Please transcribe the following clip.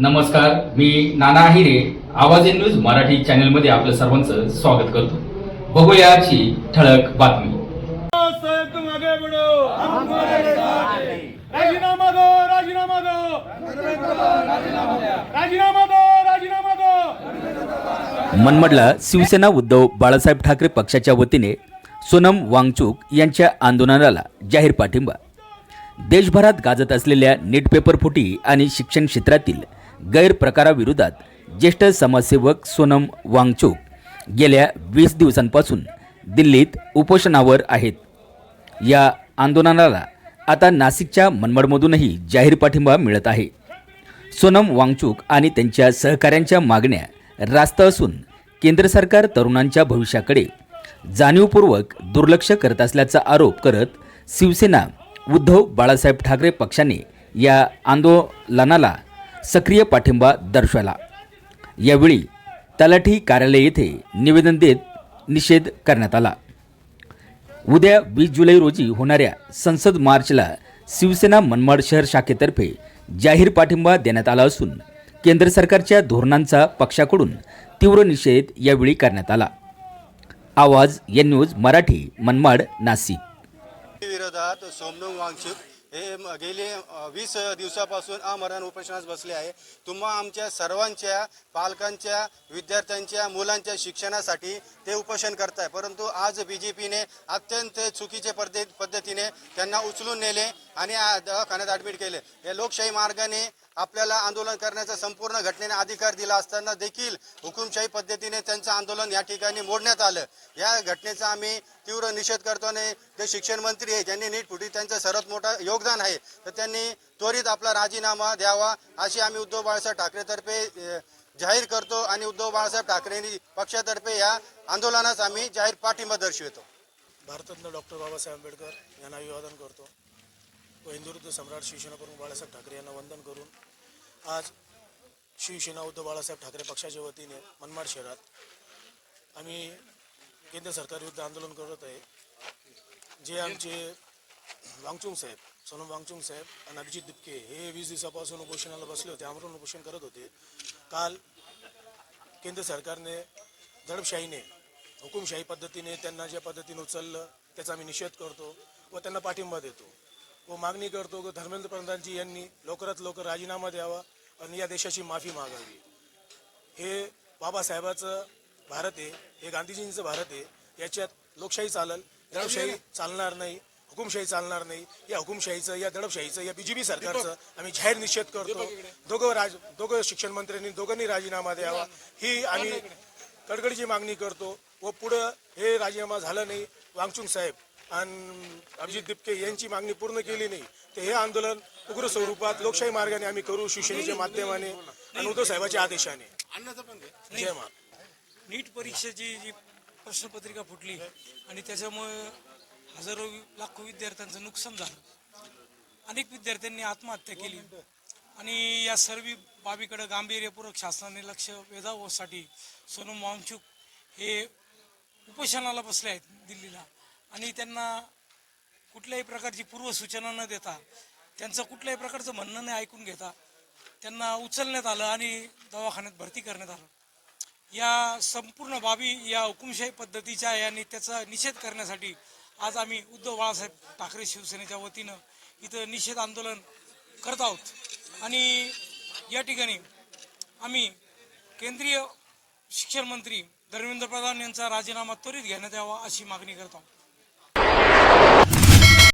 नमस्कार, मी नाना आहिरे. आवाज in news Marathi चॅनलमध्ये आपलं सर्वांचं स्वागत करतो. बघूया आजची ठळक बातमी. साहेब तुम आगे बढ़ो, हम तुम्हारे साथ हैं. राजीनामा दो, राजीनामा दो, राजीनामा दो, राजीनामा दो. मनमाडला शिवसेना उद्धव बाळासाहेब ठाकरे पक्षाच्या वतीने सोनम वांगचुक यांच्या आंदोलनाला जाहीर पाठिंबा. देशभरात गाजत असलेल्या नीट पेपर फुटी आणि शिक्षण क्षेत्रातील गैरप्रकाराविरोधात ज्येष्ठ समाजसेवक सोनम वांगचुक गेल्या 20 दिवसांपासून दिल्लीत उपोषणावर आहेत. या आंदोलनाला आता नाशिकच्या मनमाडमधूनही जाहीर पाठिंबा मिळत आहे. सोनम वांगचुक आणि त्यांच्या सहकाऱ्यांच्या मागण्या रास्त असून केंद्र सरकार तरुणांच्या भविष्याकडे जाणीवपूर्वक दुर्लक्ष करत असल्याचा आरोप करत शिवसेना उद्धव बाळासाहेब ठाकरे पक्षाने या आंदोलनाला सक्रिय पाठिंबा दर्शवला. यावेळी तलाठी कार्यालय येथे निवेदन देत निषेध करण्यात आला. उद्या 20 जुलै रोजी होणाऱ्या संसद मार्चला शिवसेना मनमाड शहर शाखेतर्फे जाहीर पाठिंबा देण्यात आला असून केंद्र सरकारच्या धोरणांचा पक्षाकडून तीव्र निषेध यावेळी करण्यात आला. आवाज एन न्यूज मराठी, मनमाड, नाशिक. विरोधात सोनम वांगचुक हे गेले 20 दिवसापासून आमरण उपोषणास बसले आहे. तुम्हा आमच्या सर्वांच्या पालकांच्या, विद्यार्थ्यांच्या, मुलांच्या शिक्षणासाठी ते उपोषण करताय. परंतु आज BJPने अत्यंत चुकीच्या पद्धतीने त्यांना उचलून नेले आणि दवाखान्यात ॲडमिट केले. या लोकशाही मार्गाने आपल्याला आंदोलन करण्याचा संपूर्ण घटनेने अधिकार दिला असताना देखील हुकुमशाही पद्धतीने त्यांचं आंदोलन या ठिकाणी मोडण्यात आलं. या घटनेचा आम्ही तीव्र निषेध करतो आणि ते शिक्षण मंत्री आहे, ज्यांनी नीट फुटी त्यांचं सर्वात मोठं योगदान आहे, तर त्यांनी त्वरित आपला राजीनामा द्यावा अशी आम्ही उद्धव बाळासाहेब ठाकरेतर्फे जाहीर करतो आणि उद्धव बाळासाहेब ठाकरे पक्षातर्फे या आंदोलनास आम्ही जाहीर पाठिंबा दर्शवितो. भारतरत्न डॉक्टर बाबासाहेब आंबेडकर यांना अभिवादन करतो व हिंदुत्व सम्राट शिवसेना प्रमुख बाळासाहेब ठाकरे यांना वंदन करून आज शिवसेना उद्धव बाळासाहेब ठाकरे पक्षाच्या वतीने मनमाड शहरात आम्ही केंद्र सरकारविरुद्ध आंदोलन करत आहे. जे आमचे वांगचुक साहेब, सोनम वांगचुक साहेब आणि अभिजित दिपके हे 20 दिवसापासून उपोषणाला बसले होते, आमरण उपोषण करत होते. काल केंद्र सरकारने दडपशाहीने, हुकुमशाही पद्धतीने त्यांना ज्या पद्धतीने उचललं त्याचा आम्ही निषेध करतो व त्यांना पाठिंबा देतो व मागणी करतो की धर्मेंद्र प्रधानजी यांनी लवकरात लवकर राजीनामा द्यावा आणि या देशाची माफी मागावी. हे बाबासाहेबाचं भारत आहे, हे गांधीजींचं भारत आहे. याच्यात लोकशाही चालेल, दडपशाही चालणार नाही, हुकुमशाही चालणार नाही. या हुकुमशाहीचं, या दडपशाहीचं, या BJP सरकारचं आम्ही जाहीर निषेध करतो. दोघं शिक्षण मंत्र्यांनी दोघांनी राजीनामा द्यावा ही आम्ही कडकडीची मागणी करतो व पुढं हे राजीनामा झालं नाही, वांगचुक साहेब आणि अभिजित दिपके यांची मागणी पूर्ण केली नाही, तर हे आंदोलन उग्र स्वरूपात लोकशाही मार्गाने आम्ही करू, शिवसेनेच्या माध्यमाने आणि उद्धव साहेबांच्या आदेशाने. जय मा. नीट परीक्षेची जी प्रश्नपत्रिका फुटली आणि त्याच्यामुळे हजारो लाखो विद्यार्थ्यांचं नुकसान झालं. अनेक विद्यार्थ्यांनी आत्महत्या केली आणि या सर्व बाबीकडे गांभीर्यपूर्वक शासनाने लक्ष वेधावसाठी सोनम वांगचुक हे उपोषणाला बसले आहेत दिल्लीला आणि त्यांना कुठल्याही प्रकारची पूर्वसूचना न देता, त्यांचं कुठल्याही प्रकारचं म्हणणं नाही ऐकून घेता त्यांना उचलण्यात आलं आणि दवाखान्यात भरती करण्यात आलं. या संपूर्ण बाबी या हुकुमशाही पद्धतीच्या आहे आणि त्याचा निषेध करण्यासाठी आज आम्ही उद्धव बाळासाहेब ठाकरे शिवसेनेच्या वतीनं इथं निषेध आंदोलन करत आहोत आणि या ठिकाणी आम्ही केंद्रीय शिक्षण मंत्री धर्मेंद्र प्रधान यांचा राजीनामा त्वरित घेण्यात यावा अशी मागणी करत आहोत.